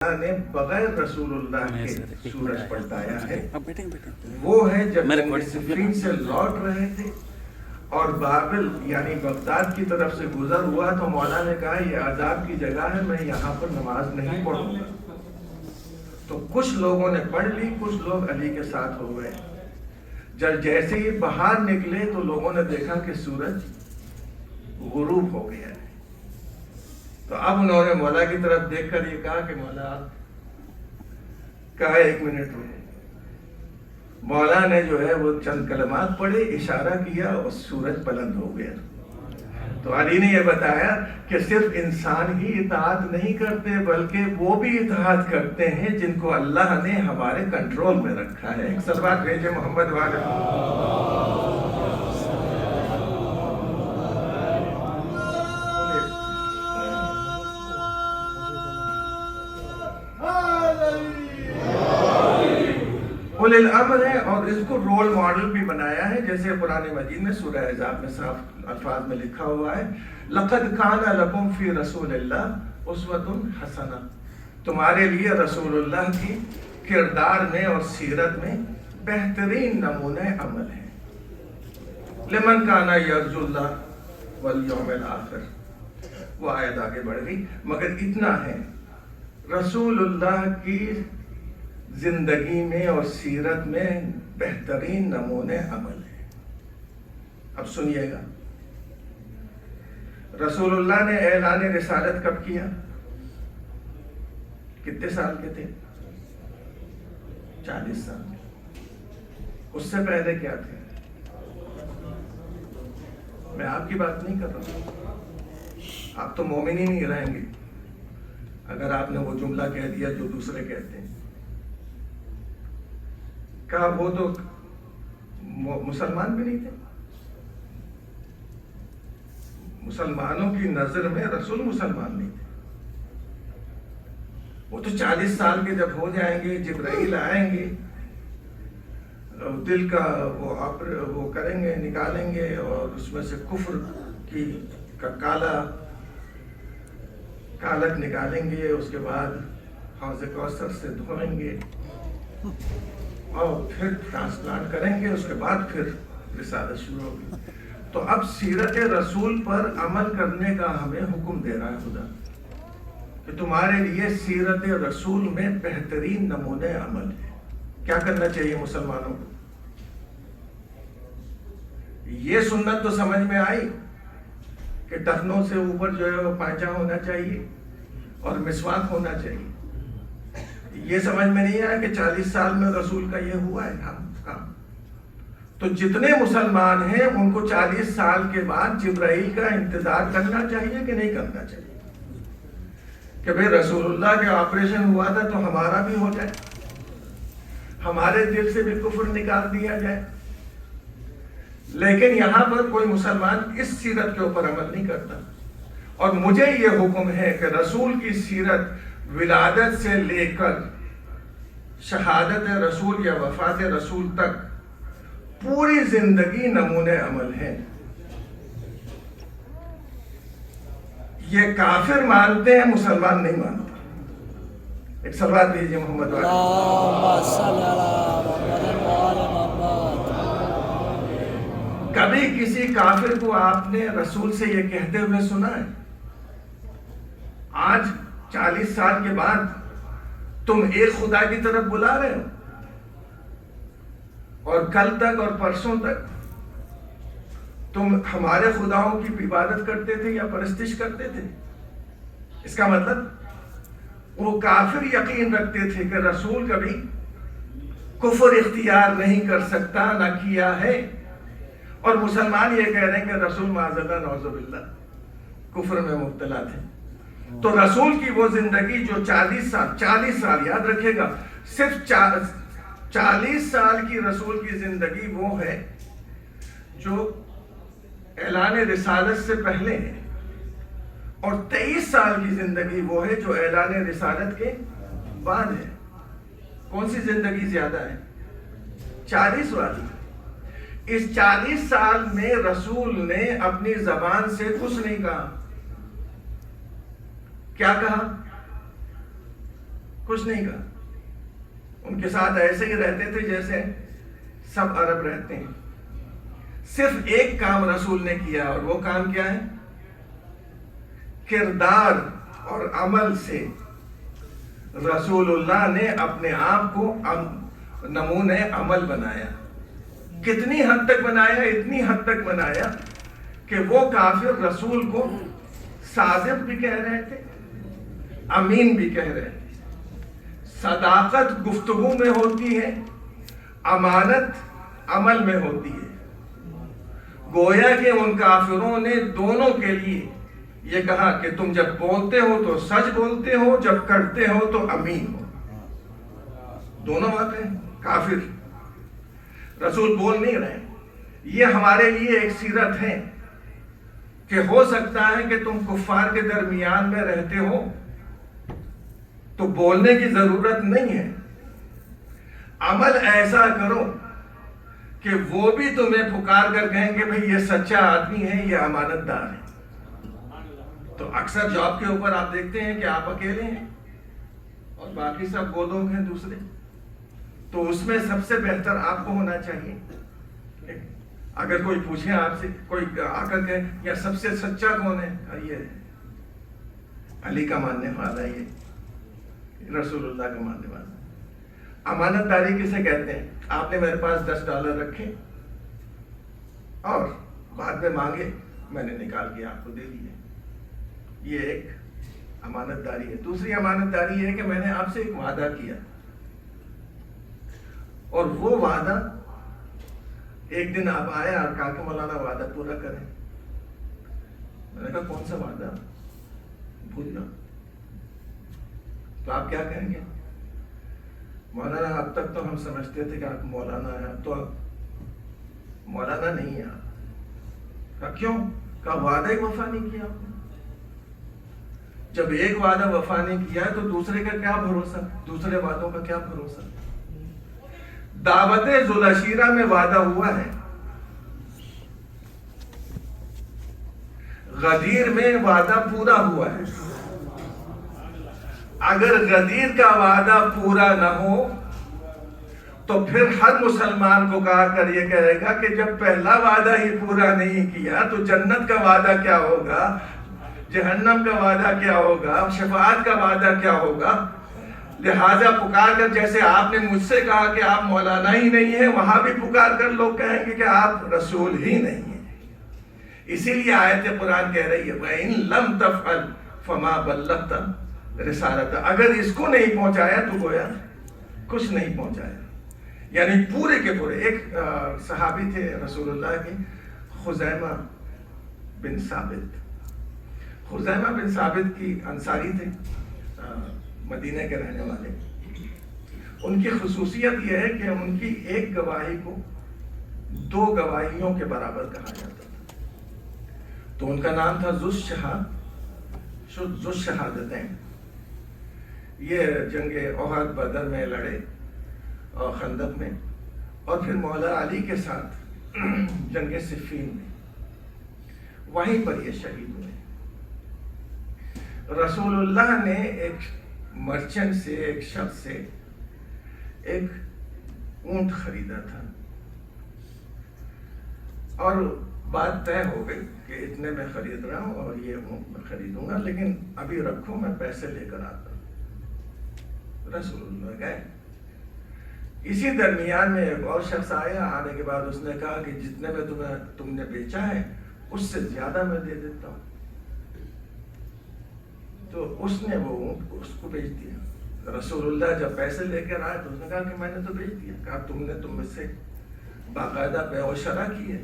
نے بغیر رسول اللہ کے سورج پلٹایا ہے وہ ہے جب جنگ صفین سے لوٹ رہے تھے اور بابل یعنی بغداد کی طرف سے گزر ہوا تو مولا نے کہا یہ عذاب کی جگہ ہے، میں یہاں پر نماز نہیں پڑھوں گا۔ تو کچھ لوگوں نے پڑھ لی، کچھ لوگ علی کے ساتھ ہو گئے۔ جب جیسے ہی باہر نکلے تو لوگوں نے دیکھا کہ سورج غروب ہو گیا ہے۔ تو اب انہوں نے مولا کی طرف دیکھ کر یہ کہا کہ مولا کہا ایک منٹ رکو۔ مولا نے جو ہے وہ چند کلمات پڑھے، اشارہ کیا اور سورج بلند ہو گیا۔ تو علی نے یہ بتایا کہ صرف انسان ہی اطاعت نہیں کرتے بلکہ وہ بھی اطاعت کرتے ہیں جن کو اللہ نے ہمارے کنٹرول میں رکھا ہے۔ ایک صلوات بھیجے محمد والے۔ اولِ الامر ہے اور اس کو رول ماڈل بھی بنایا ہے، جیسے قرآن مجید میں سورہ احزاب میں صاف الفاظ میں لکھا ہوا ہے لَقَدْ كَانَ لَكُمْ فِي رَسُولِ اللَّهِ أُسْوَةٌ حَسَنَةٌ، تمہارے لیے رسول اللہ کی کردار میں اور سیرت میں بہترین نمونہ عمل ہے۔ لِمَنْ كَانَ يَرْجُو اللَّهَ وَالْيَوْمَ الْآخِرَ، وہ آیت آگے بڑھ گئی، مگر اتنا ہے رسول اللہ کی زندگی میں اور سیرت میں بہترین نمونہ عمل ہے۔ اب سنیے گا، رسول اللہ نے اعلان رسالت کب کیا؟ کتنے سال کے تھے؟ 40 سال۔ اس سے پہلے کیا تھے؟ میں آپ کی بات نہیں کر رہا ہوں، آپ تو مومن ہی نہیں رہیں گے اگر آپ نے وہ جملہ کہہ دیا جو دوسرے کہتے ہیں۔ کہا وہ تو مسلمان بھی نہیں تھے، مسلمانوں کی نظر میں رسول مسلمان نہیں تھے۔ وہ تو 40 سال کے جب ہو جائیں گے، جبرائیل آئیں گے، دل کا وہ کریں گے، نکالیں گے اور اس میں سے کفر کی کالک نکالیں گے، اس کے بعد حوض کوثر سے دھوئیں گے اور پھر ٹرانسپلانٹ کریں گے، اس کے بعد پھر رسالت شروع ہوگی۔ تو اب سیرت رسول پر عمل کرنے کا ہمیں حکم دے رہا ہے خدا کہ تمہارے لیے سیرت رسول میں بہترین نمونہ عمل ہے۔ کیا کرنا چاہیے مسلمانوں کو؟ یہ سنت تو سمجھ میں آئی کہ ٹخنوں سے اوپر جو ہے وہ پانچا ہونا چاہیے اور مسواک ہونا چاہیے۔ یہ سمجھ میں نہیں آیا کہ 40 سال میں رسول کا یہ ہوا ہے کام۔ تو جتنے مسلمان ہیں ان کو 40 سال کے بعد جبرائیل کا انتظار کرنا چاہیے کہ نہیں کرنا چاہیے کہ بھئی رسول اللہ کے آپریشن ہوا تھا تو ہمارا بھی ہو جائے، ہمارے دل سے بھی کفر نکال دیا جائے۔ لیکن یہاں پر کوئی مسلمان اس سیرت کے اوپر عمل نہیں کرتا، اور مجھے یہ حکم ہے کہ رسول کی سیرت ولادت سے لے کر شہادت رسول یا وفات رسول تک پوری زندگی نمونہ عمل ہے۔ یہ کافر مانتے ہیں، مسلمان نہیں مانتا۔ ایک صلوات دیجیے محمد والے۔ کبھی کسی کافر کو آپ نے رسول سے یہ کہتے ہوئے سنا ہے؟ آج 40 سال کے بعد تم ایک خدا کی طرف بلا رہے ہو، اور کل تک اور پرسوں تک تم ہمارے خداؤں کی عبادت کرتے تھے یا پرستش کرتے تھے۔ اس کا مطلب وہ کافر یقین رکھتے تھے کہ رسول کبھی کفر اختیار نہیں کر سکتا، نہ کیا ہے، اور مسلمان یہ کہہ رہے ہیں کہ رسول معاذ اللہ نعوذ باللہ کفر میں مبتلا تھے۔ تو رسول کی وہ زندگی جو 40 سال یاد رکھے گا، صرف 40 سال کی رسول کی زندگی وہ ہے جو اعلان رسالت سے پہلے ہے، اور 23 سال کی زندگی وہ ہے جو اعلان رسالت کے بعد ہے۔ کون سی زندگی زیادہ ہے؟ 40 والی۔ اس 40 سال میں رسول نے اپنی زبان سے کچھ نہیں کہا۔ کیا کہا؟ کچھ نہیں کہا. ان کے ساتھ ایسے ہی رہتے تھے جیسے سب عرب رہتے ہیں. صرف ایک کام رسول نے کیا, اور وہ کام کیا ہے؟ کردار اور عمل سے رسول اللہ نے اپنے آپ کو نمونہ عمل بنایا. کتنی حد تک بنایا؟ اتنی حد تک بنایا کہ وہ کافر رسول کو صادق بھی کہہ رہے تھے, امین بھی کہہ رہے تھے. صداقت گفتگو میں ہوتی ہے, امانت عمل میں ہوتی ہے. گویا کہ ان کافروں نے دونوں کے لیے یہ کہا کہ تم جب بولتے ہو تو سچ بولتے ہو, جب کرتے ہو تو امین ہو. دونوں باتیں کافر. رسول بول نہیں رہے. یہ ہمارے لیے ایک سیرت ہے کہ ہو سکتا ہے کہ تم کفار کے درمیان میں رہتے ہو تو بولنے کی ضرورت نہیں ہے. عمل ایسا کرو کہ وہ بھی تمہیں پکار کر کہیں کہ بھئی یہ سچا آدمی ہے, یہ امانت دار ہے. تو اکثر جاب کے اوپر آپ دیکھتے ہیں کہ آپ اکیلے ہیں اور باقی سب وہ لوگ ہیں دوسرے. تو اس میں سب سے بہتر آپ کو ہونا چاہیے. اگر کوئی پوچھے آپ سے, کوئی آ کر کہ یا سب سے سچا کون ہے, یہ علی کا ماننے والا, یہ رسول اللہ کا ماننے والا. امانت داری کسے کہتے ہیں؟ آپ نے میرے پاس $10 رکھے اور بعد میں مانگے, میں نے نکال کے آپ کو دے دیے. یہ ایک امانت داری ہے. دوسری امانت داری ہے کہ میں نے آپ سے ایک وعدہ کیا اور وہ وعدہ ایک دن آپ آئے اور کہا کہ مولانا وعدہ پورا کریں. میں نے کہا کون سا وعدہ؟ بھول جاؤ. تو آپ کیا کہیں گے؟ مولانا اب تک تو ہم سمجھتے تھے کہ آپ مولانا ہیں, اب تو مولانا نہیں ہیں آپ. کہا کیوں؟ کہا وعدہ ہی وفا نہیں کیا آپ نے. جب ایک وعدہ وفا نہیں کیا ہے تو دوسرے کا کیا بھروسہ, دوسرے وعدوں کا کیا بھروسہ. دعوت ذوالعشیرہ میں وعدہ ہوا ہے, غدیر میں وعدہ پورا ہوا ہے. اگر غدیر کا وعدہ پورا نہ ہو تو پھر ہر مسلمان کو کہا کر یہ کہے گا کہ جب پہلا وعدہ ہی پورا نہیں کیا تو جنت کا وعدہ کیا ہوگا, جہنم کا وعدہ کیا ہوگا, شفاعت کا وعدہ کیا ہوگا. لہٰذا پکار کر, جیسے آپ نے مجھ سے کہا کہ آپ مولانا ہی نہیں ہیں, وہاں بھی پکار کر لوگ کہیں گے کہ آپ رسول ہی نہیں ہیں. اسی لیے آیت قرآن کہہ رہی ہے وَإِن لَمْ تَفْعَلْ فَمَا بَلَّغْتَ رِسَالَتَهُ. اگر اس کو نہیں پہنچایا تو گویا کچھ نہیں پہنچایا. یعنی پورے کے پورے. ایک صحابی تھے رسول اللہ کے, خزیمہ بن ثابت. خزیمہ بن ثابت کی انصاری تھے, مدینہ کے رہنے والے. ان کی خصوصیت یہ ہے کہ ان کی ایک گواہی کو 2 گواہیوں کے برابر کہا جاتا تھا. تو ان کا نام تھا ذو الشہادتین. یہ جنگ احد بدر میں لڑے اور خندق میں, اور پھر مولا علی کے ساتھ جنگ صفین میں, وہیں پر یہ شہید ہوئے. رسول اللہ نے ایک مرچنٹ سے, ایک شخص سے ایک اونٹ خریدا تھا اور بات طے ہو گئی کہ اتنے میں خرید رہا ہوں اور یہ اونٹ میں خریدوں گا, لیکن ابھی رکھو میں پیسے لے کر آتا ہوں. رسول اللہ گئے. اسی درمیان میں ایک اور شخص آیا. آنے کے بعد اس نے کہا کہ جتنے میں تم نے بیچا ہے اس سے زیادہ میں دے دیتا ہوں. تو اس نے وہ اونٹ اس کو بیچ دیا. رسول اللہ جب پیسے لے کر آئے تو اس نے کہا کہ میں نے تو بیچ دیا. کہا تم نے مجھ سے باقاعدہ بیع و شرع کی ہے,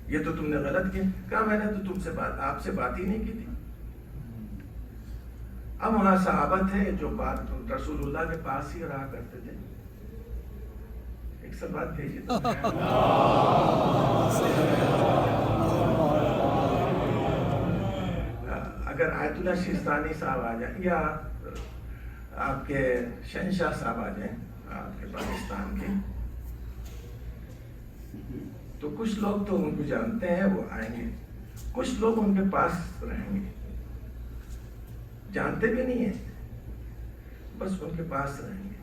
یہ تو تم نے غلط کیا. کہا میں نے تو تم سے آپ سے بات ہی نہیں کی تھی. اب وہاں صحابہ تھے جو بات رسول اللہ کے پاس ہی رہا کرتے تھے. ایک سب بات بھیجیے. اگر آیت اللہ شیستانی صاحب آ جائیں یا آپ کے شہنشاہ صاحب آ جائیں آپ کے پاکستان کے, تو کچھ لوگ تو ان کو جانتے ہیں, وہ آئیں گے. کچھ لوگ ان کے پاس رہیں گے, جانتے بھی نہیں ہیں. بس ان کے پاس رہیں گے.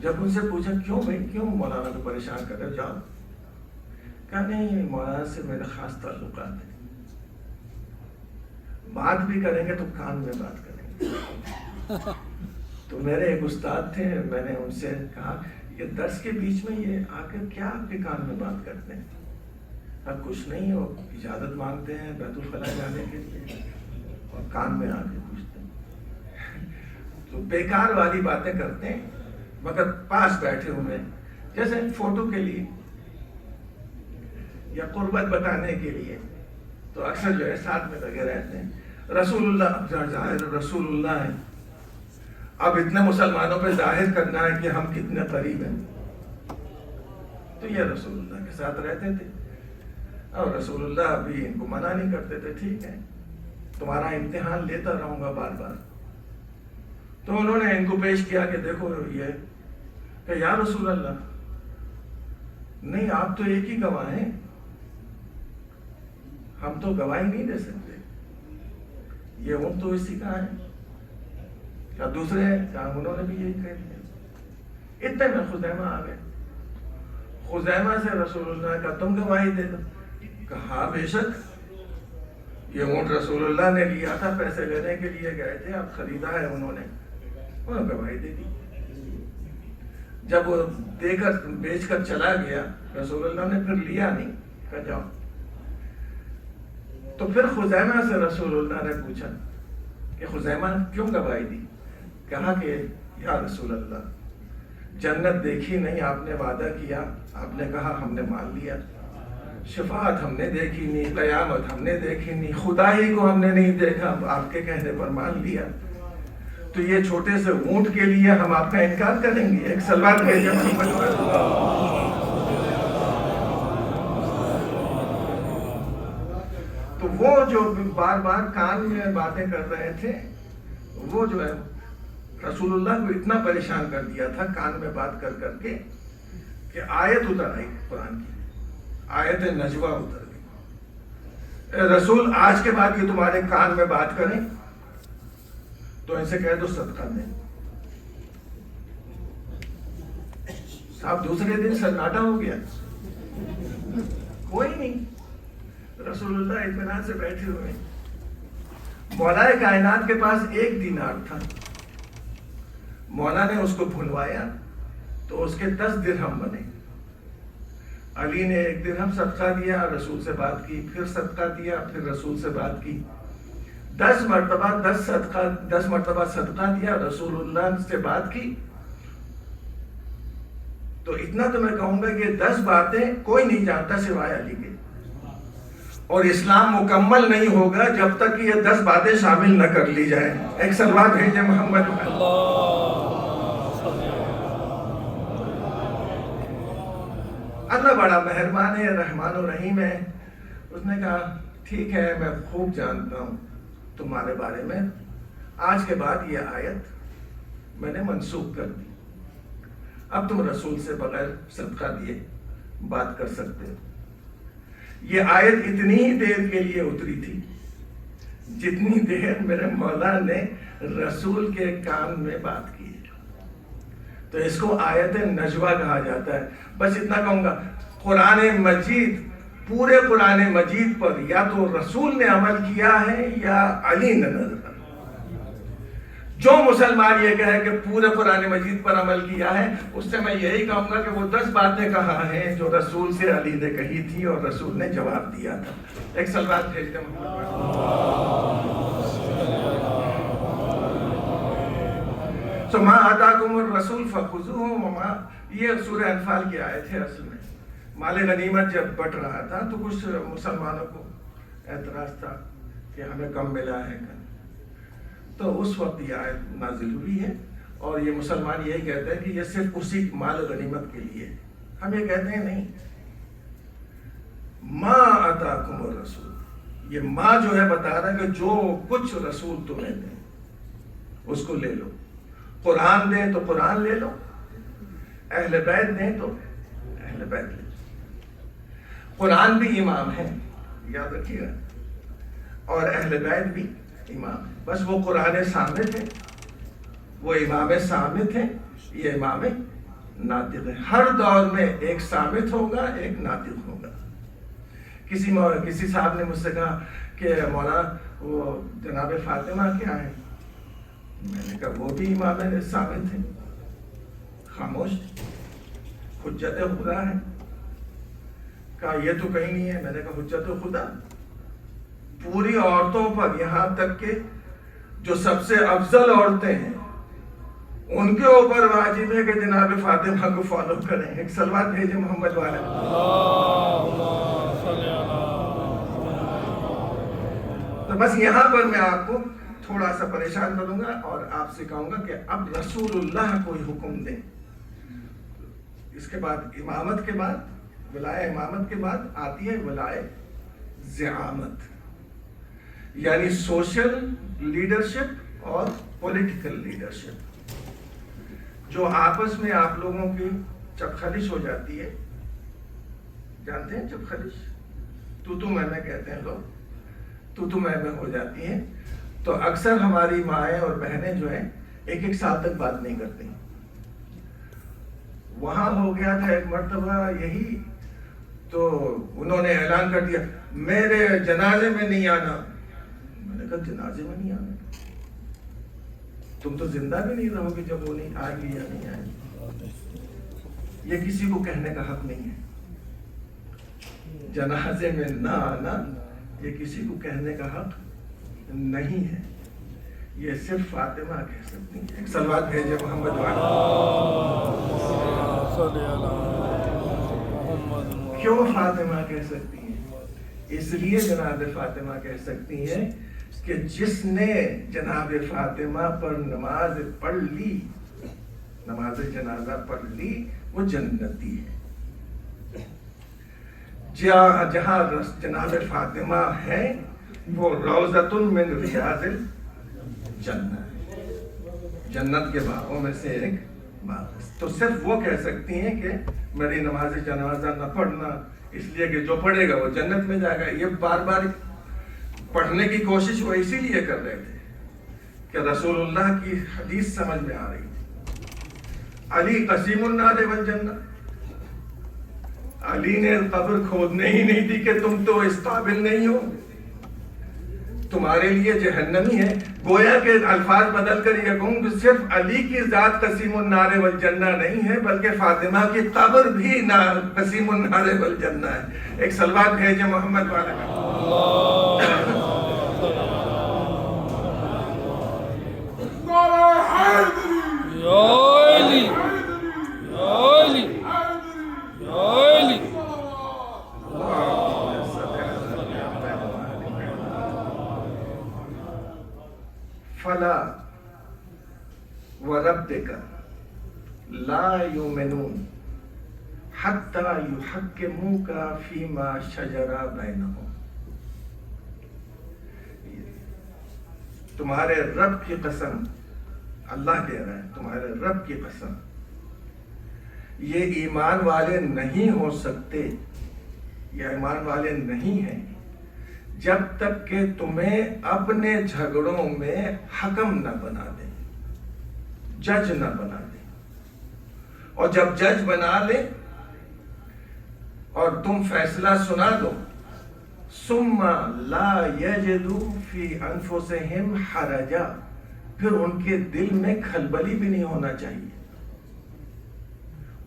جب ان سے پوچھا کیوں بھائی, کیوں مولانا کو پریشان کر رہے, جاؤ. کہا نہیں, مولانا سے میرے خاص تعلقات ہیں, بات بھی کریں گے تو کان میں بات کریں گے. تو میرے ایک استاد تھے, میں نے ان سے کہا یہ درس کے بیچ میں یہ آ کر کیا آپ کے کان میں بات کرتے ہیں؟ اب کچھ نہیں, وہ اجازت مانگتے ہیں بیت الخلاء جانے کے لیے اور کان میں آ کے پوچھتے ہیں. تو بیکار والی باتیں کرتے ہیں مگر پاس بیٹھے ہوئے, جیسے فوٹو کے لیے یا قربت بتانے کے لیے تو اکثر جو ہے ساتھ میں لگے رہتے ہیں. رسول اللہ ظاہر رسول اللہ ہے, اب اتنے مسلمانوں پہ ظاہر کرنا ہے کہ ہم کتنے قریب ہیں, تو یہ رسول اللہ کے ساتھ رہتے تھے اور رسول اللہ بھی ان کو منع نہیں کرتے تھے, ٹھیک ہے تمہارا امتحان لیتا رہوں گا بار بار. تو انہوں نے ان کو پیش کیا کہ دیکھو یہ کہ یا رسول اللہ, نہیں آپ تو ایک ہی گواہ ہیں, ہم تو گواہی نہیں دے سکتے, یہ اونٹ تو اسی کا ہے. کیا دوسرے کام انہوں نے بھی یہی کہہ دیا. اتنے میں خزیمہ آ گئے. خزیمہ سے رسول اللہ کا تم گواہی دے دو. کہا بے شک, یہ اونٹ رسول اللہ نے لیا تھا, پیسے لینے کے لیے گئے تھے, اب خریدا ہے انہوں نے گواہی دے دی. جب وہ دے کر بیچ کر چلا گیا, رسول اللہ نے پھر لیا نہیں, کہا جاؤ. تو پھر خزیمہ سے رسول اللہ نے پوچھا کہ خزیمہ کیوں گواہی دی؟ کہا کہ یا رسول اللہ, جنت دیکھی نہیں, آپ نے وعدہ کیا, آپ نے کہا ہم نے مان لیا. شفاعت ہم نے دیکھی نہیں, قیامت ہم نے دیکھی نہیں, خدا ہی کو ہم نے نہیں دیکھا, آپ کے کہنے پر مان لیا. تو یہ چھوٹے سے اونٹ کے لیے ہم آپ کا انکار کریں گے؟ ایک سلوات بھیجے محمد. تو وہ جو بار بار کان میں باتیں کر رہے تھے, وہ جو ہے رسول اللہ کو اتنا پریشان کر دیا تھا کان میں بات کر کر کے کہ آیت اتر آئی قرآن کی, آیت نجوہ اتر گئی. رسول آج کے بعد یہ تمہارے کان میں بات کریں تو ان سے کہہ دو صدقہ دیں. صاحب دوسرے دن سناٹا ہو گیا, کوئی نہیں. رسول اللہ اطمینان سے بیٹھے ہوئے. مولا کائنات کے پاس 1 دینار تھا, مولا نے اس کو بھنوایا تو اس کے 10 درہم بنے. علی نے 1 درہم صدقہ دیا, رسول سے بات کی, پھر صدقہ دیا, پھر رسول سے بات کی. 10 مرتبہ صدقہ دیا, رسول اللہ سے بات کی. تو اتنا تو میں کہوں گا کہ 10 باتیں کوئی نہیں جانتا سوائے علی کے, اور اسلام مکمل نہیں ہوگا جب تک یہ 10 باتیں شامل نہ کر لی جائیں. ایک سلوات بھیجے محمد. اللہ بڑا مہربان ہے, رحمان و رحیم ہے. اس نے کہا ٹھیک ہے, میں خوب جانتا ہوں تمہارے بارے میں, آج کے بعد یہ آیت میں نے منسوخ کر دی, اب تم رسول سے بغیر صدقہ دیے بات کر سکتے ہو. یہ آیت اتنی ہی دیر کے لیے اتری تھی جتنی دیر میرے مولا نے رسول کے کان میں بات کی. تو اس کو آیت نجوہ کہا جاتا ہے. بس اتنا کہوں گا, قرآن مجید, پورے قرآن مجید پر یا تو رسول نے عمل کیا ہے یا علی نے نظر. جو مسلمان یہ کہے کہ پورے قرآن مجید پر عمل کیا ہے, اس سے میں یہی کہوں گا کہ وہ 10 باتیں کہا ہیں جو رسول سے علی نے کہی تھی اور رسول نے جواب دیا تھا. ایک سلوات بھیجتے مَا آتَاكُمُ الرَّسُولُ فَخُذُوهُ وَمَا, یہ سورہ انفال کی آیت ہے. اصل میں مال غنیمت جب بٹ رہا تھا تو کچھ مسلمانوں کو اعتراض تھا کہ ہمیں کم ملا ہے, تو اس وقت یہ آیت نازل ہوئی ہے. اور یہ مسلمان یہی کہتے ہیں کہ یہ صرف اسی مال غنیمت کے لیے. ہم یہ کہتے ہیں نہیں, ما آتاکم الرسول, یہ ما جو ہے بتا رہا ہے کہ جو کچھ رسول تمہیں دیں اس کو لے لو. قرآن دیں تو قرآن لے لو, اہل بیت دیں تو اہل بیت لے لو. قرآن بھی امام ہے, یاد رکھیے گا, اور اہل بیت بھی امام ہے. بس وہ قرآن سامنے تھے وہ امام صامت ہے، یہ امام ناطق ہے۔ ہر دور میں ایک صامت ہوگا، ایک ناطق ہوگا۔ کسی صاحب نے مجھ سے کہا کہ مولانا وہ جناب فاطمہ کیا ہے؟ میں نے کہا وہ بھی امام صامت ہے، خاموش، حجت خدا ہے۔ کہا یہ تو کہیں نہیں ہے۔ میں نے کہا حجت خدا پوری عورتوں پر، یہاں تک کہ جو سب سے افضل عورتیں ہیں ان کے اوپر واجب ہے کہ جناب فاطمہ کو فالو کریں۔ ایک صلوات بھیجے محمد والے۔ تو بس یہاں پر میں آپ کو تھوڑا سا پریشان کروں گا اور آپ سے کہوں گا کہ اب رسول اللہ کوئی حکم دیں۔ اس کے بعد امامت کے بعد، ولایہ امامت کے بعد آتی ہے ولایہ زعامت، یعنی سوشل لیڈرشپ اور پولیٹیکل لیڈرشپ، جو آپس میں آپ لوگوں کی چپخلش ہو جاتی ہے۔ جانتے ہیں چپخلش؟ تو میں کہتے ہیں لوگ، تو میں ہو جاتی ہیں، تو اکثر ہماری مائیں اور بہنیں جو ہیں ایک سال تک بات نہیں کرتی۔ وہاں ہو گیا تھا ایک مرتبہ یہی، تو انہوں نے اعلان کر دیا میرے جنازے میں نہیں آنا۔ میں نے کہا جنازے میں نہیں آنا؟ تم تو زندہ بھی نہیں رہو گے جب وہ نہیں آئے گی یا نہیں آئے گی۔ یہ کسی کو کہنے کا حق نہیں ہے، جنازے میں نہ آنا یہ کسی کو کہنے کا حق نہیں ہے، یہ صرف فاطمہ کہہ سکتی ہیں۔ ایک صلوات بھیجے محمد والے۔ کیوں فاطمہ کہہ سکتی ہیں؟ اس لیے جناب فاطمہ کہہ سکتی ہیں کہ جس نے جناب فاطمہ پر نماز پڑھ لی، نماز جنازہ پڑھ لی، وہ جنتی ہے۔ جہاں جناب فاطمہ ہے وہ روضۃ من ریاض الجنہ، جنت کے باغوں میں سے ایک باغ ہے۔ تو صرف وہ کہہ سکتی ہیں کہ میری نماز جنازہ نہ پڑھنا، اس لیے کہ جو پڑھے گا وہ جنت میں جائے گا۔ یہ بار بار پڑھنے کی کوشش وہ اسی لیے کر رہے تھے کہ رسول اللہ کی حدیث سمجھ میں آ رہی تھی، علی قسیم النار والجنہ۔ علی نے قبر کھودنے ہی نہیں دی کہ تم تو اس قابل نہیں ہو، تمہارے لیے جہنمی ہے۔ گویا کہ الفاظ بدل کر یہ کہوں کہ صرف علی کی ذات قسیم النار والجنہ نہیں ہے، بلکہ فاطمہ کی قبر بھی قسیم النار والجنہ ہے۔ ایک صلوات بھیجے محمد والے۔ فلا وربک لا یؤمنون حتی یحکموک فیما شجر بینہم۔ تمہارے رب کی قسم، اللہ کہہ رہا ہے تمہارے رب کی قسم، یہ ایمان والے نہیں ہو سکتے، یہ ایمان والے نہیں ہیں جب تک کہ تمہیں اپنے جھگڑوں میں حکم نہ بنا دیں، جج نہ بنا دیں۔ اور جب جج بنا لے اور تم فیصلہ سنا دو، ثم لا یجدوا فی انفسہم حرجا، پھر ان کے دل میں کھلبلی بھی نہیں ہونا چاہیے۔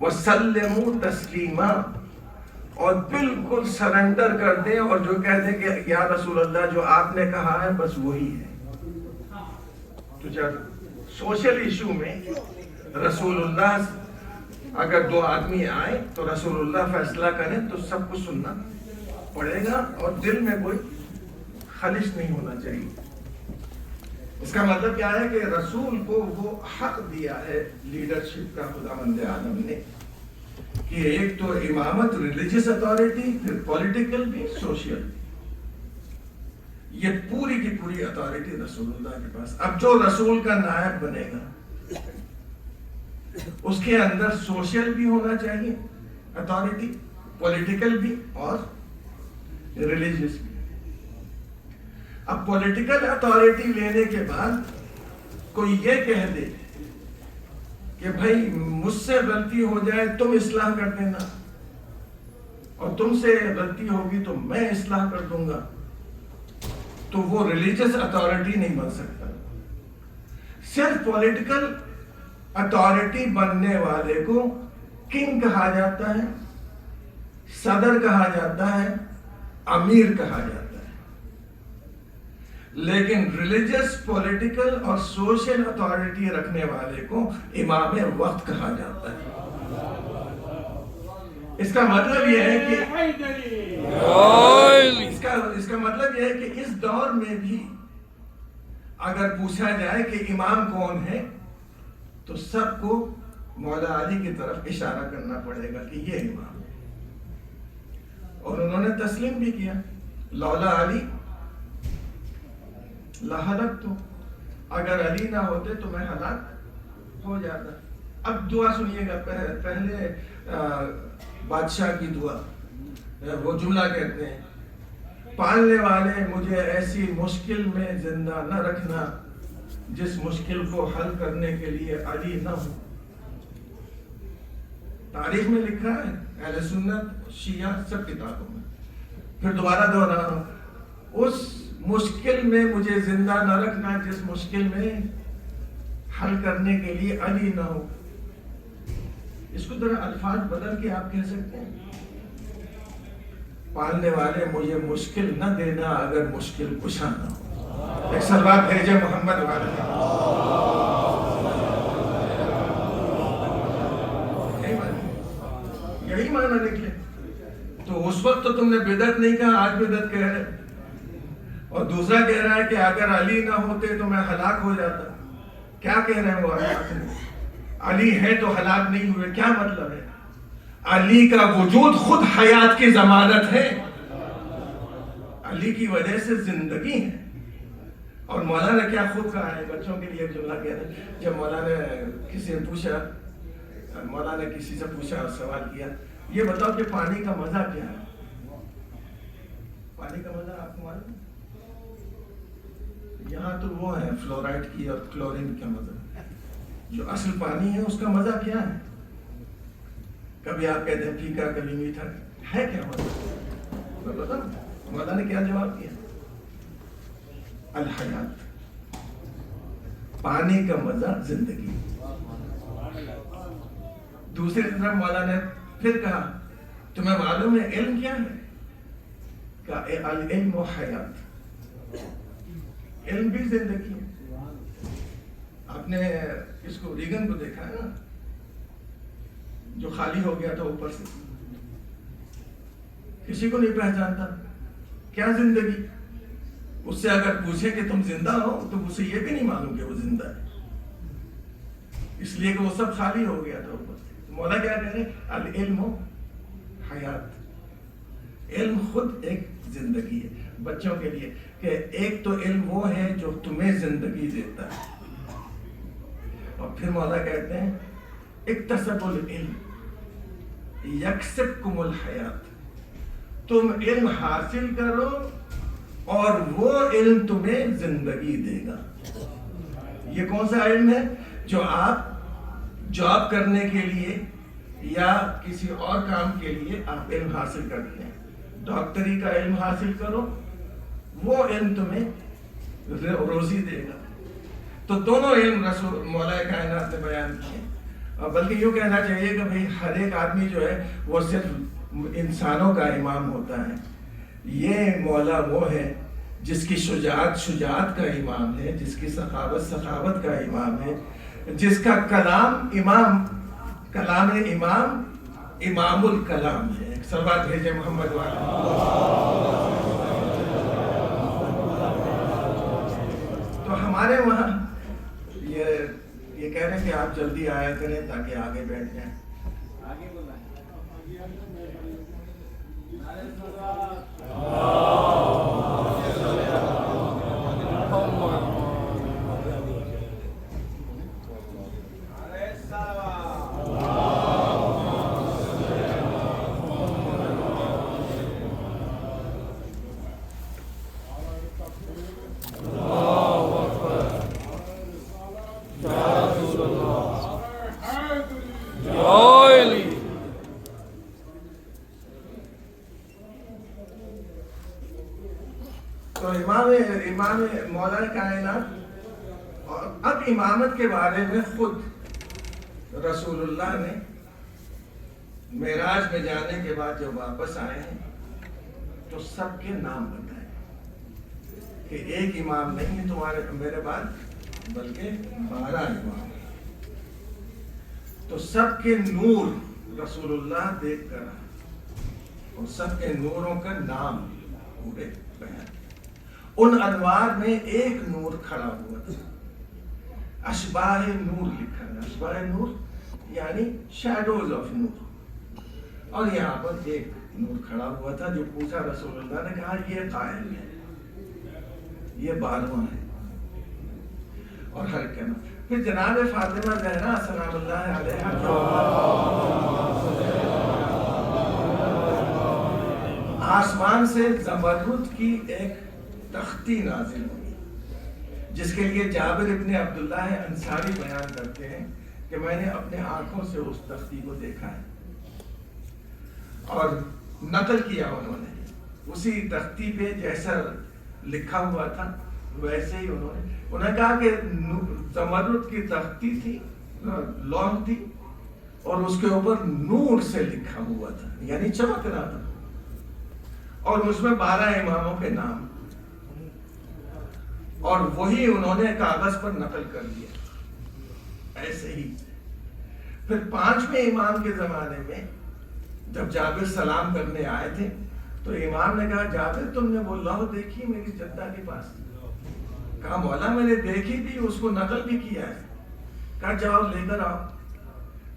وسلموا تسلیما، اور بالکل سرنڈر کر دیں اور جو کہہ دیں کہ یا رسول اللہ جو آپ نے کہا ہے بس وہی ہے۔ تو جب سوشل ایشو میں رسول اللہ، اگر دو آدمی آئے تو رسول اللہ فیصلہ کریں تو سب کو سننا پڑے گا اور دل میں کوئی خلش نہیں ہونا چاہیے۔ اس کا مطلب کیا ہے کہ رسول کو وہ حق دیا ہے لیڈرشپ کا خداوند عالم نے کہ ایک تو امامت ریلیجیس اتھارٹی، پھر پولیٹیکل بھی، سوشل بھی، یہ پوری کی پوری اتھارٹی رسول اللہ کے پاس۔ اب جو رسول کا نائب بنے گا اس کے اندر سوشل بھی ہونا چاہیے اتھارٹی، پولیٹیکل بھی اور ریلیجیس بھی۔ اب پولیٹیکل اتھارٹی لینے کے بعد کوئی یہ کہہ دے کہ بھائی مجھ سے غلطی ہو جائے تم اصلاح کر دینا، اور تم سے غلطی ہوگی تو میں اصلاح کر دوں گا، تو وہ ریلیجس اتھارٹی نہیں بن سکتا۔ صرف پولیٹیکل اتھارٹی بننے والے کو کنگ کہا جاتا ہے، صدر کہا جاتا ہے، امیر کہا جاتا ہے، لیکن ریلیجس، پولیٹیکل اور سوشل اتھارٹی رکھنے والے کو امام وقت کہا جاتا ہے۔ اس کا مطلب یہ ہے کہ اس کا مطلب یہ ہے کہ اس دور میں بھی اگر پوچھا جائے کہ امام کون ہے تو سب کو مولا علی کی طرف اشارہ کرنا پڑے گا کہ یہ امام ہے، اور انہوں نے تسلیم بھی کیا، لولا علی لہلکت، اگر علی نہ ہوتے تو میں ہلاک ہو جاتا۔ اب دعا سنیے گا، پہلے بادشاہ کی دعا، وہ جملہ کہتے ہیں، پالنے والے مجھے ایسی مشکل میں زندہ نہ رکھنا جس مشکل کو حل کرنے کے لیے علی نہ ہو۔ تاریخ میں لکھا ہے، اہل سنت، شیعہ، سب کتابوں میں۔ پھر دوبارہ دوہرا رہا ہوں، اس مشکل میں مجھے زندہ نہ رکھنا جس مشکل میں حل کرنے کے لیے علی نہ ہو۔ اس کو ذرا الفاظ بدل کے آپ کہہ سکتے ہیں، پالنے والے مجھے مشکل نہ دینا اگر مشکل کشا نہ ہو۔ ایک صلوات بھیجے محمد والے، یہی معنی نکلے۔ تو اس وقت تو تم نے بدعت نہیں کہا، آج بدعت کہہ رہے، اور دوسرا کہہ رہا ہے کہ اگر علی نہ ہوتے تو میں ہلاک ہو جاتا۔ کیا کہہ رہے ہیں وہ علی ہے تو ہلاک نہیں ہوئے، کیا مطلب ہے؟ علی کا وجود خود حیات کی ضمانت ہے، علی کی وجہ سے زندگی ہے۔ اور مولانا نے کیا خوب کہا ہے، بچوں کے لیے ایک جملہ کہہ رہے ہیں، جب مولانا نے کسی سے پوچھا اور سوال کیا، یہ بتاؤ کہ پانی کا مزہ کیا ہے؟ پانی کا مزہ آپ کو معلوم؟ یہاں تو وہ ہے فلورائڈ کی اور کلورین کا مزہ، جو اصل پانی ہے اس کا مزہ کیا ہے؟ کبھی آپ کہتے ہیں پھیکا، کبھی میٹھا، ہے کیا مزہ؟ بتاؤ مولانا نے کیا جواب دیا؟ الحیات، پانی کا مزہ زندگی۔ دوسری طرف مولانا نے پھر کہا، تمہیں معلوم ہے علم کیا ہے؟ کہا العلم و حیات، علم بھی زندگی ہے۔ آپ نے اس کو ریگن کو دیکھا ہے نا، جو خالی ہو گیا تھا اوپر سے، کسی کو نہیں پہچانتا، کیا زندگی؟ اس سے اگر پوچھے کہ تم زندہ ہو تو اسے یہ بھی نہیں معلوم کہ وہ زندہ ہے، اس لیے کہ وہ سب خالی ہو گیا تھا اوپر سے۔ مولا کیا کہہ رہے ہیں؟ العلم حیات، علم خود ایک زندگی ہے بچوں کے لیے، کہ ایک تو علم وہ ہے جو تمہیں زندگی دیتا ہے، اور پھر مولا کہتے ہیں اکتسبوا العلم یکسبکم الحیات، تم علم حاصل کرو اور وہ علم تمہیں زندگی دے گا۔ یہ کون سا علم ہے؟ جو آپ جاب کرنے کے لیے یا کسی اور کام کے لیے آپ علم حاصل کرتے ہیں، ڈاکٹری کا علم حاصل کرو، وہ علم تمہیں روزی دے گا۔ تو دونوں علم رسول مولا کائنات نے بیان کیے، بلکہ یوں کہنا چاہیے کہ بھئی ہر ایک آدمی جو ہے وہ صرف انسانوں کا امام ہوتا ہے، یہ مولا وہ ہے جس کی شجاعت کا امام ہے، جس کی سخاوت کا امام ہے، جس کا کلام امام الکلام ہے۔ صلوات بھیجے محمد والا۔ تو ہمارے وہاں یہ کہہ رہے ہیں کہ آپ جلدی آیا کریں تاکہ آگے بیٹھ جائیں۔ تو امام مولا کائنات، اور اب امامت کے بارے میں خود رسول اللہ نے معراج میں جانے کے بعد جب واپس آئے ہیں تو سب کے نام بتائے کہ ایک امام نہیں ہے تمہارے میرے بعد بلکہ 12 امام ہیں۔ تو سب کے نور رسول اللہ دیکھ کر اور سب کے نوروں کا نام پورے بیان، ان انوار میں ایک نور کھڑا ہوا تھا، اشباہ نور لکھا ہے، اشباہ نور یعنی شیڈوز آف نور، اور یہاں پر ایک نور کھڑا ہوا تھا جو پوچھا رسول اللہ نے کہا یہ قائم ہے، یہ 12واں ہے، اور ہر کہنا پھر جناب فاطمہ زہرا سلام اللہ علیہا آسمان سے زمرد کی ایک تختی نازل ہوئی، جس کے لیے جابر ابن عبداللہ انصاری بیان کرتے ہیں کہ میں نے اپنے آنکھوں سے اس تختی کو دیکھا ہے، اور نقل کیا انہوں نے اسی تختی پہ جیسا لکھا ہوا تھا ویسے ہی انہوں نے کہا کہ زمرد کی تختی تھی، لوح تھی، اور اس کے اوپر نور سے لکھا ہوا تھا یعنی چمک رہا تھا، اور اس میں 12 اماموں کے نام، اور وہی انہوں نے کاغذ پر نقل کر دیا ایسے ہی۔ پھر 5ویں امام کے زمانے میں جب جابر سلام کرنے آئے تھے تو امام نے کہا جابر تم نے وہ لوح دیکھی میری جدہ کے پاس؟ کہا مولا میں نے دیکھی بھی، اس کو نقل بھی کیا ہے۔ کہا جاؤ لے کر آؤ۔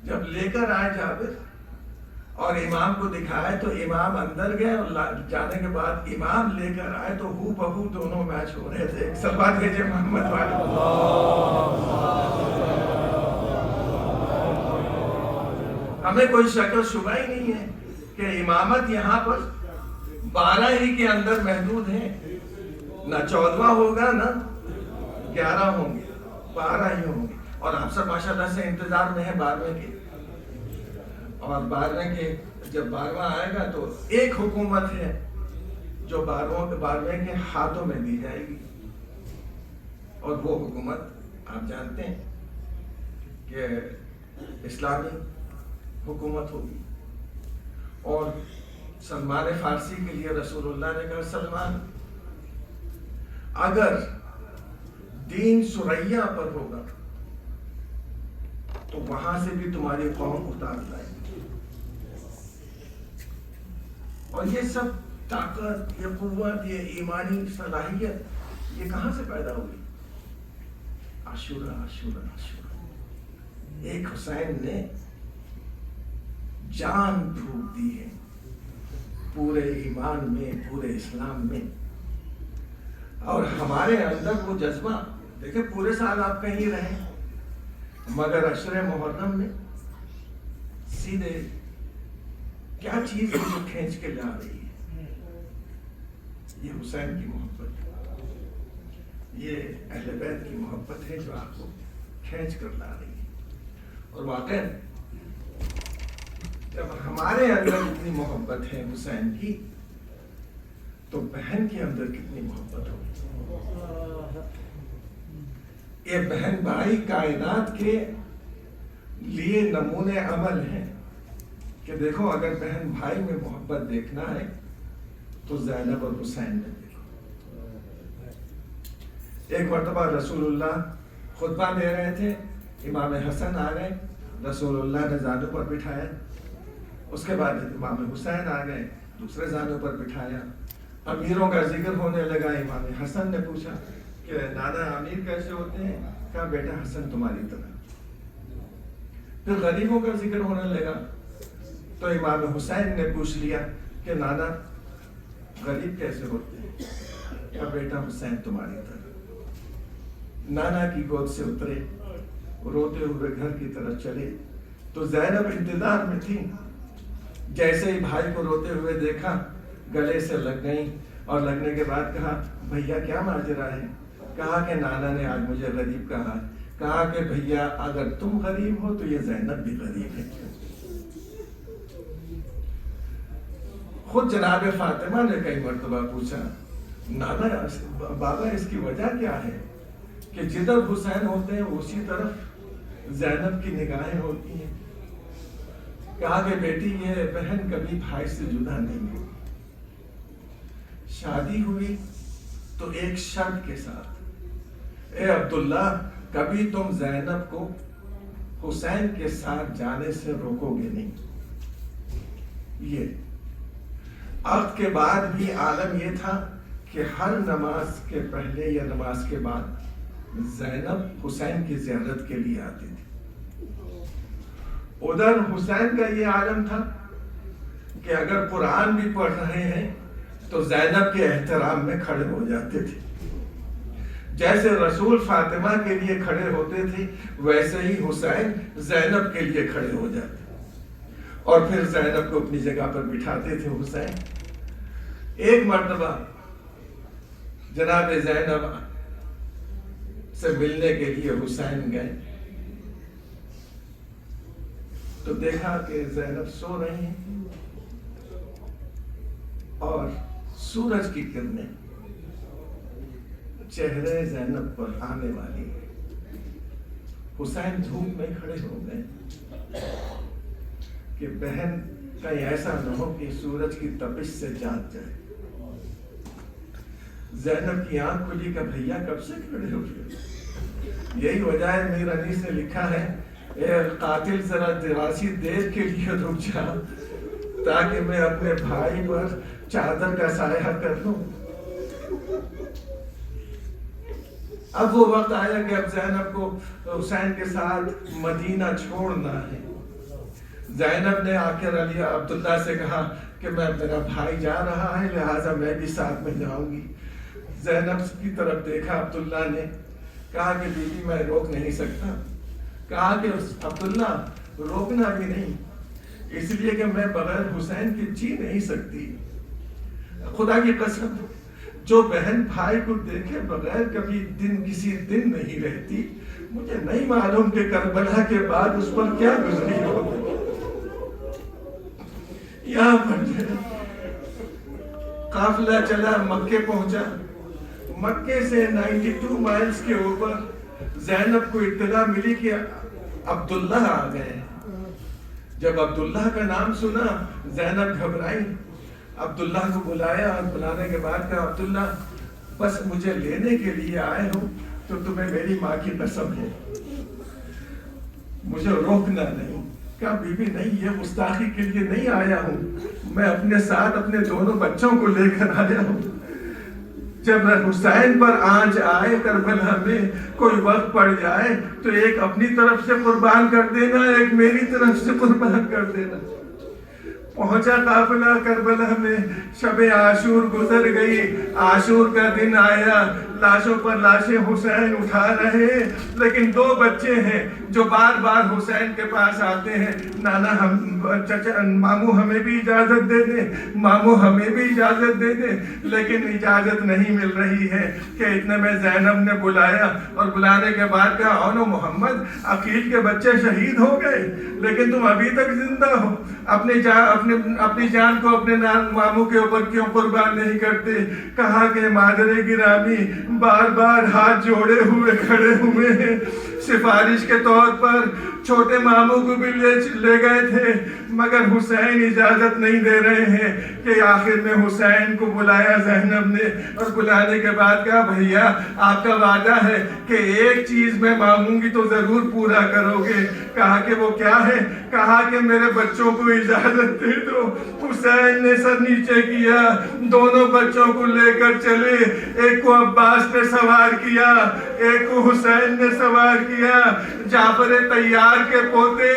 جب لے کر آئے جابر اور امام کو دکھائے تو امام اندر گئے، اور جانے کے بعد امام لے کر آئے تو ہو بہو دونوں میچ ہو رہے تھے۔ سلوات بھیجے محمد والے۔ ہمیں کوئی شک و شبہ ہی نہیں ہے کہ امامت یہاں پر 12 ہی کے اندر محدود ہے، نہ 14واں ہوگا نہ 11 ہوں گے، 12 ہی ہوں گے، اور آپ سب ماشاءاللہ سے انتظار میں ہیں 12ویں کے، اور 12ویں کے جب 12واں آئے گا تو ایک حکومت ہے جو 12ویں کے ہاتھوں میں دی جائے گی، اور وہ حکومت آپ جانتے ہیں کہ اسلامی حکومت ہوگی۔ اور سلمان فارسی کے لیے رسول اللہ نے کہا سلمان اگر دین سریا پر ہوگا تو وہاں سے بھی تمہاری قوم اتار لائے گی، اور یہ سب طاقت، یہ قوت، یہ ایمانی صلاحیت یہ کہاں سے پیدا ہوئی؟ عاشورہ عاشورہ عاشورہ، ایک حسین نے جان پھونک دی ہے پورے ایمان میں، پورے اسلام میں، اور ہمارے اندر وہ جذبہ دیکھیں پورے سال آپ کہیں رہیں مگر عشر محرم میں سیدھے کیا چیز ہے جو کھینچ کے لا رہی ہے؟ یہ حسین کی محبت، یہ اہل بیت کی محبت ہے جو آپ کو کھینچ کر لا رہی ہے۔ اور واقعی جب ہمارے اندر اتنی محبت ہے حسین کی تو بہن کے اندر کتنی محبت ہوگی؟ یہ بہن بھائی کائنات کے لیے نمونے عمل ہیں کہ دیکھو اگر بہن بھائی میں محبت دیکھنا ہے تو زینب اور حسین میں دیکھو۔ ایک مرتبہ رسول اللہ خطبہ دے رہے تھے، امام حسن آ گئے، رسول اللہ نے زانو پر بٹھایا، اس کے بعد امام حسین آ گئے، دوسرے زانو پر بٹھایا، امیروں کا ذکر ہونے لگا۔ امام حسن نے پوچھا کہ نانا امیر کیسے ہوتے ہیں؟ کہا بیٹا حسن تمہاری طرح۔ پھر غریبوں کا ذکر ہونے لگا تو امام حسین نے پوچھ لیا کہ نانا غریب کیسے ہوتے ہیں؟ کہا بیٹا حسین تمہاری طرح۔ نانا کی گود سے اترے، روتے ہوئے گھر کی طرف چلے تو زینب انتظار میں تھی، جیسے ہی بھائی کو روتے ہوئے دیکھا گلے سے لگ گئیں، اور لگنے کے بعد کہا بھیا کیا ماجرا ہے؟ کہا کہ نانا نے آج مجھے غریب کہا۔ کہا کہ بھیا اگر تم غریب ہو تو یہ زینب بھی غریب ہے۔ خود جناب فاطمہ نے کئی مرتبہ پوچھا نانا بابا اس کی وجہ کیا ہے کہ جدھر حسین ہوتے ہیں اسی طرف زینب کی نگاہیں ہوتی ہیں. کہا کہ بیٹی یہ بہن کبھی بھائی سے جدا نہیں ہوئی. شادی ہوئی تو ایک شرط کے ساتھ، اے عبداللہ کبھی تم زینب کو حسین کے ساتھ جانے سے روکو گے نہیں. یہ عقد کے بعد بھی عالم یہ تھا کہ ہر نماز کے پہلے یا نماز کے بعد زینب حسین کی زیارت کے لیے آتی تھی. ادھر حسین کا یہ عالم تھا کہ اگر قرآن بھی پڑھ رہے ہیں تو زینب کے احترام میں کھڑے ہو جاتے تھے. جیسے رسول فاطمہ کے لیے کھڑے ہوتے تھے ویسے ہی حسین زینب کے لیے کھڑے ہو جاتے اور پھر زینب کو اپنی جگہ پر بٹھاتے تھے. حسین ایک مرتبہ جناب زینب سے ملنے کے لیے حسین گئے تو دیکھا کہ زینب سو رہی ہیں اور سورج کی کرنیں چہرے زینب پر آنے والی ہے. حسین دھوپ میں کھڑے ہو گئے کہ بہن کہیں ایسا نہ ہو کہ سورج کی تپش سے جاگ جائے. زینب کی آنکھ کھلی کہ بھیا کب سے کھڑے ہو گئے. یہی وجہ ہے میر انیس نے لکھا ہے اے قاتل ذرا دراسی دیر کے لیے رک جا تاکہ میں اپنے بھائی پر چادر کا سایہ کر لوں. اب وہ وقت آیا کہ اب زینب کو حسین کے ساتھ مدینہ چھوڑنا ہے. زینب نے آ کر علی عبداللہ سے کہا کہ میرا بھائی جا رہا ہے لہٰذا میں بھی ساتھ میں جاؤں گی. زینب کی طرف دیکھا عبداللہ نے، کہا کہ بیوی میں روک نہیں سکتا. کہا کہ عبداللہ روکنا بھی نہیں، اس لیے کہ میں بغیر حسین کے جی نہیں سکتی. خدا کی قسم جو بہن بھائی کو دیکھے بغیر کبھی کسی دن نہیں رہتی. مجھے نہیں معلوم کہ کربلا کے بعد اس پر کیا گزری ہوگی. یہاں پر قافلہ چلا، مکے پہنچا. مکے سے 92 مائلز کے اوپر زینب کو اطلاع ملی کہ عبداللہ آ گئے. جب عبداللہ کا نام سنا زینب گھبرائی. عبداللہ کو بلایا اور بلانے کے بعد کہا عبداللہ بس مجھے لینے کے لیے آئے ہو تو تمہیں میری ماں کی قسم ہے مجھے روکنا نہیں. کہا بی بی نہیں، یہ گستاخی کے لیے نہیں آیا ہوں، میں اپنے ساتھ اپنے دونوں بچوں کو لے کر آیا ہوں. جب حسین پر آنچ آئے کربلا میں کوئی وقت پڑ جائے تو ایک اپنی طرف سے قربان کر دینا، ایک میری طرف سے قربان کر دینا. پہنچا قافلہ کربلا میں. شب عاشور گزر گئی. عاشور کا دن آیا. لاشوں پر لاشیں حسین اٹھا رہے ہیں لیکن دو بچے ہیں جو بار بار حسین کے پاس آتے ہیں، نانا چچا ماموں ہمیں بھی اجازت دے دیں، ماموں ہمیں بھی اجازت دے دیں، لیکن اجازت نہیں مل رہی ہے. کہ اتنے میں زینب نے بلایا اور بلانے کے بعد کہا اونو محمد عقیل کے بچے شہید ہو گئے لیکن تم ابھی تک زندہ ہو. اپنی جان کو اپنے ماموں کے اوپر کیوں قربان نہیں کرتے؟ کہا کہ مادر گرامی بار بار ہاتھ جوڑے ہوئے کھڑے ہوئے ہیں. سفارش کے طور پر چھوٹے ماموں کو بھی لے گئے تھے مگر حسین اجازت نہیں دے رہے ہیں. کہ آخر میں حسین کو بلایا زینب نے اور بلانے کے بعد کہا بھیا آپ کا وعدہ ہے کہ ایک چیز میں مانگوں گی تو ضرور پورا کرو گے. کہا کہ وہ کیا ہے؟ کہا کہ میرے بچوں کو اجازت دے دو. حسین نے سر نیچے کیا، دونوں بچوں کو لے کر چلے. ایک کو عباس نے سوار کیا، ایک کو حسین نے سوار کیا. جعفر طیار کے پوتے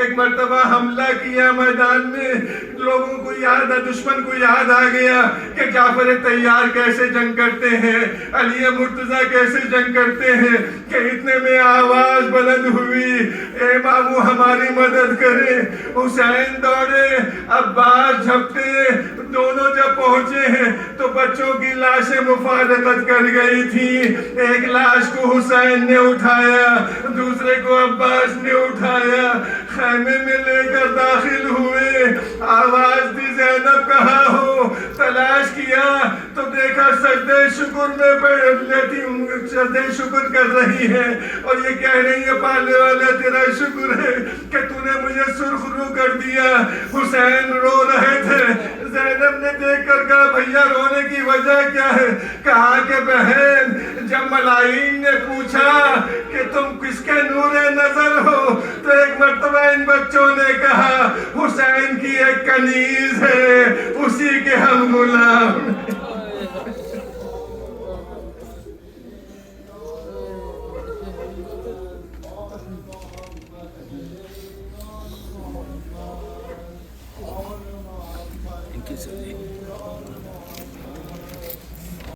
ایک مرتبہ حملہ کیا میدان میں. لوگوں کو یاد ہے، دشمن کو یاد آ گیا کہ جعفر طیار کیسے جنگ کرتے ہیں، علی مرتضیٰ کیسے جنگ کرتے ہیں. کہ اتنے میں آواز بلند ہوئی اے ماموں ہماری مدد کرے. حسین دوڑے، عباس جھپتے. دونوں جب پہنچے ہیں تو بچوں کی لاشیں مفارقت کر گئی تھی. ایک لاش کو حسین نے اٹھایا، دوسرے کو عباس نے اٹھایا. خیمے میں لے کر داخل ہوئے، آواز دی زینب کہاں ہو؟ تلاش کیا تو دیکھا سجدے شکر میں لیٹی سجدے شکر کر رہی ہے اور یہ کہہ رہی ہے پالنے والا تیرا شکر ہے کہ تو نے مجھے سرخ رو کر دیا۔ حسین رو رہے تھے، زینب نے دیکھ کر کہا بھیا رونے کی وجہ کیا ہے؟ کہا کہ بہن جب ملائین نے پوچھا کہ تم کس کے نور نظر ہو تو ایک مرتبہ ان بچوں نے کہا حسین کی ایک کنیز ہے، اسی کے ہم غلام ہیں۔